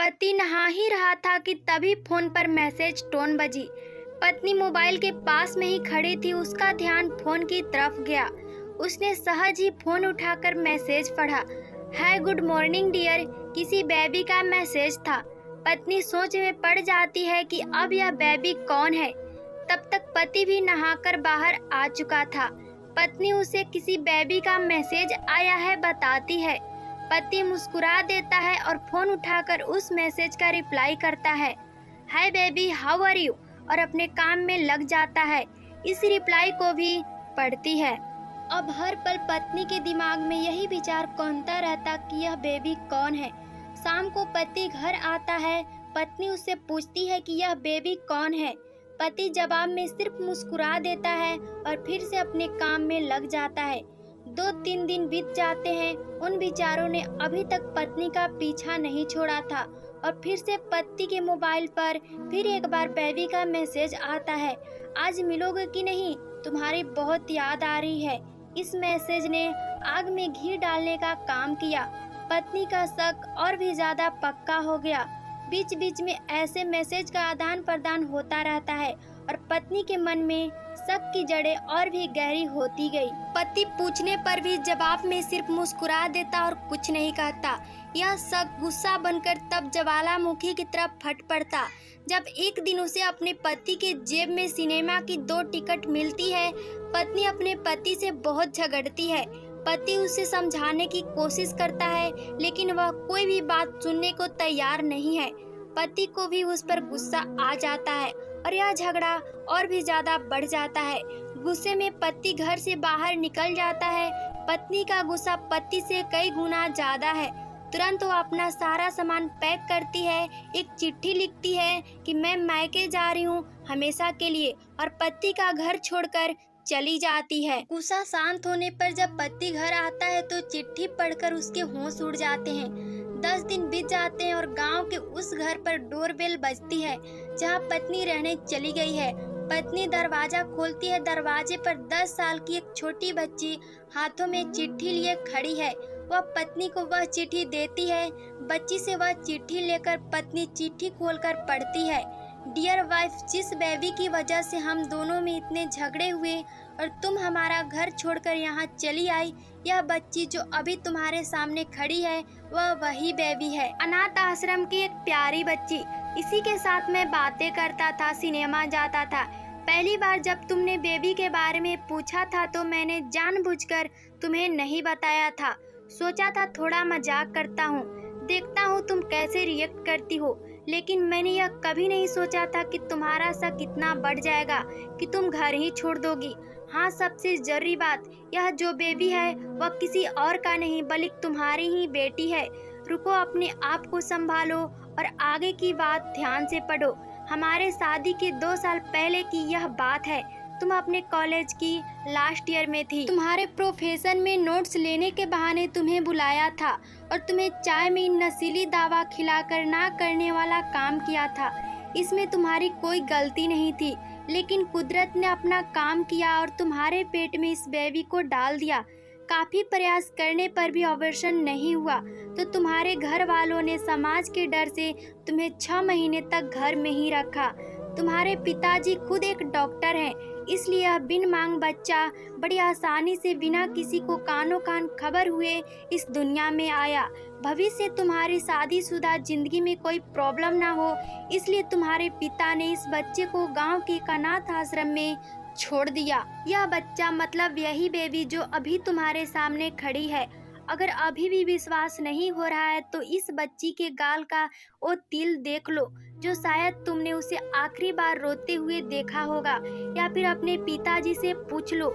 पति नहा ही रहा था कि तभी फोन पर मैसेज टोन बजी। पत्नी मोबाइल के पास में ही खड़ी थी। उसका ध्यान फोन की तरफ गया। उसने सहज ही फोन उठाकर मैसेज पढ़ा। हाय गुड मॉर्निंग डियर, किसी बेबी का मैसेज था। पत्नी सोच में पड़ जाती है कि अब यह बेबी कौन है। तब तक पति भी नहाकर बाहर आ चुका था। पत्नी उसे किसी बेबी का मैसेज आया है बताती है। पति मुस्कुरा देता है और फोन उठाकर उस मैसेज का रिप्लाई करता है, hi baby how are you, और अपने काम में लग जाता है। इस रिप्लाई को भी पढ़ती है। अब हर पल पत्नी के दिमाग में यही विचार कौंधता रहता कि यह बेबी कौन है। शाम को पति घर आता है। पत्नी उससे पूछती है कि यह बेबी कौन है। पति जवाब में सिर्फ मुस्कुरा देता है और फिर से अपने काम में लग जाता है। 2-3 दिन बीत जाते हैं। उन बेचारों ने अभी तक पत्नी का पीछा नहीं छोड़ा था और फिर से पति के मोबाइल पर फिर एक बार बेबी का मैसेज आता है, आज मिलोगे कि नहीं, तुम्हारी बहुत याद आ रही है। इस मैसेज ने आग में घी डालने का काम किया। पत्नी का शक और भी ज्यादा पक्का हो गया। बीच बीच में ऐसे मैसेज का आदान प्रदान होता रहता है और पत्नी के मन में शक की जड़ें और भी गहरी होती गई। पति पूछने पर भी जवाब में सिर्फ मुस्कुरा देता और कुछ नहीं कहता। यह शक गुस्सा बनकर तब ज्वालामुखी की तरफ फट पड़ता जब एक दिन उसे अपने पति के जेब में सिनेमा की 2 टिकट मिलती है। पत्नी अपने पति से बहुत झगड़ती है। पति उसे समझाने की कोशिश करता है लेकिन वह कोई भी बात सुनने को तैयार नहीं है। पति को भी उस पर गुस्सा आ जाता है और यह झगड़ा और भी ज्यादा बढ़ जाता है। गुस्से में पति घर से बाहर निकल जाता है। पत्नी का गुस्सा पति से कई गुना ज्यादा है। तुरंत वो अपना सारा सामान पैक करती है, एक चिट्ठी लिखती है कि मैं मायके जा रही हूँ हमेशा के लिए, और पति का घर छोड़कर चली जाती है। गुस्सा शांत होने पर जब पति घर आता है तो चिट्ठी पढ़कर उसके होश उड़ जाते हैं। 10 दिन बीत जाते हैं और गांव के उस घर पर डोरबेल बजती है जहां पत्नी रहने चली गई है। पत्नी दरवाजा खोलती है। दरवाजे पर 10 साल की एक छोटी बच्ची हाथों में चिट्ठी लिए खड़ी है। वह पत्नी को वह चिट्ठी देती है। बच्ची से वह चिट्ठी लेकर पत्नी चिट्ठी खोलकर पढ़ती है, डियर वाइफ, जिस बेबी की वजह से हम दोनों में इतने झगड़े हुए और तुम हमारा घर छोड़कर यहाँ चली आई, यह बच्ची जो अभी तुम्हारे सामने खड़ी है वह वही बेबी है। अनाथ आश्रम की एक प्यारी बच्ची। इसी के साथ मैं बातें करता था, सिनेमा जाता था। पहली बार जब तुमने बेबी के बारे में पूछा था तो मैंने जानबूझकर तुम्हें नहीं बताया था। सोचा था थोड़ा मजाक करता हूँ, देखता हूँ तुम कैसे रिएक्ट करती हो। लेकिन मैंने यह कभी नहीं सोचा था कि तुम्हारा शक इतना बढ़ जाएगा कि तुम घर ही छोड़ दोगी। हाँ, सबसे जरूरी बात, यह जो बेबी है वह किसी और का नहीं बल्कि तुम्हारी ही बेटी है। रुको, अपने आप को संभालो और आगे की बात ध्यान से पढ़ो। हमारे शादी के 2 साल पहले की यह बात है। तुम अपने कॉलेज की लास्ट ईयर में थी। तुम्हारे प्रोफेशन में नोट्स लेने के बहाने तुम्हें बुलाया था और तुम्हें चाय में नशीली दवा खिलाकर ना करने वाला काम किया था। इसमें तुम्हारी कोई गलती नहीं थी, लेकिन कुदरत ने अपना काम किया और तुम्हारे पेट में इस बेबी को डाल दिया। काफी प्रयास करने पर भी ऑपरेशन नहीं हुआ तो तुम्हारे घर वालों ने समाज के डर से तुम्हें 6 महीने तक घर में ही रखा। तुम्हारे पिताजी खुद एक डॉक्टर हैं, इसलिए यह बिन मांग बच्चा बड़ी आसानी से बिना किसी को कानों कान खबर हुए इस दुनिया में आया। भविष्य तुम्हारी शादीशुदा जिंदगी में कोई प्रॉब्लम ना हो, इसलिए तुम्हारे पिता ने इस बच्चे को गांव के अनाथ आश्रम में छोड़ दिया। यह बच्चा मतलब यही बेबी जो अभी तुम्हारे सामने खड़ी है। अगर अभी भी विश्वास नहीं हो रहा है तो इस बच्ची के गाल का वो तिल देख लो जो शायद तुमने उसे आखिरी बार रोते हुए देखा होगा, या फिर अपने पिताजी से पूछ लो।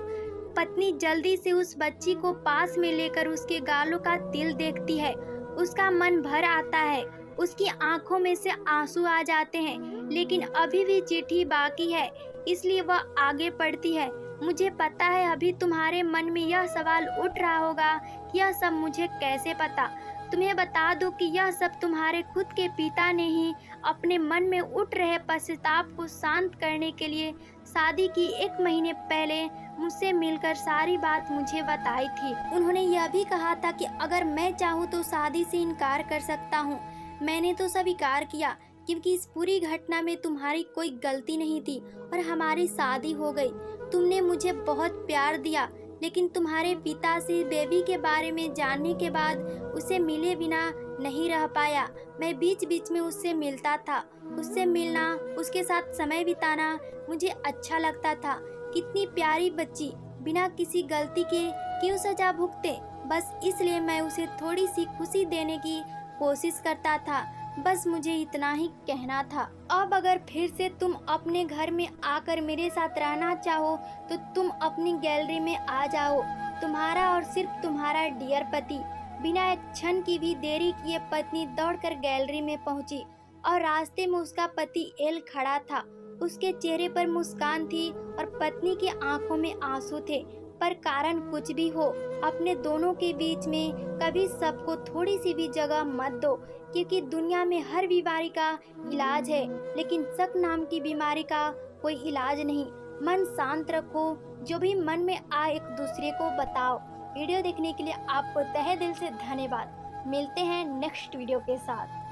पत्नी जल्दी से उस बच्ची को पास में लेकर उसके गालों का तिल देखती है। उसका मन भर आता है, उसकी आंखों में से आंसू आ जाते हैं, लेकिन अभी भी चिट्ठी बाकी है, इसलिए वह आगे पढ़ती है। मुझे पता है अभी तुम्हारे मन में यह सवाल उठ रहा होगा कि यह सब मुझे कैसे पता। तुम्हें बता दूं कि यह सब तुम्हारे खुद के पिता ने ही अपने मन में उठ रहे पश्चाताप को शांत करने के लिए शादी की 1 महीने पहले मुझसे मिलकर सारी बात मुझे बताई थी। उन्होंने यह भी कहा था कि अगर मैं चाहूँ तो शादी से इनकार कर सकता हूँ। मैंने तो स्वीकार किया क्योंकि इस पूरी घटना में तुम्हारी कोई गलती नहीं थी और हमारी शादी हो गई। तुमने मुझे बहुत प्यार दिया, लेकिन तुम्हारे पिता से बेबी के बारे में जानने के बाद उसे मिले बिना नहीं रह पाया। मैं बीच बीच में उससे मिलता था। उससे मिलना, उसके साथ समय बिताना मुझे अच्छा लगता था। कितनी प्यारी बच्ची, बिना किसी गलती के क्यों सजा भुगते। बस इसलिए मैं उसे थोड़ी सी खुशी देने की कोशिश करता था। बस मुझे इतना ही कहना था। अब अगर फिर से तुम अपने घर में आकर मेरे साथ रहना चाहो तो तुम अपनी गैलरी में आ जाओ। तुम्हारा और सिर्फ तुम्हारा डियर पति। बिना एक क्षण की भी देरी किए पत्नी दौड़कर गैलरी में पहुंची और रास्ते में उसका पति एल खड़ा था। उसके चेहरे पर मुस्कान थी और पत्नी की आंखों में आंसू थे। पर कारण कुछ भी हो, अपने दोनों के बीच में कभी सबको थोड़ी सी भी जगह मत दो, क्योंकि दुनिया में हर बीमारी का इलाज है, लेकिन शक नाम की बीमारी का कोई इलाज नहीं। मन शांत रखो, जो भी मन में आए एक दूसरे को बताओ। वीडियो देखने के लिए आपको तहे दिल से धन्यवाद। मिलते हैं नेक्स्ट वीडियो के साथ।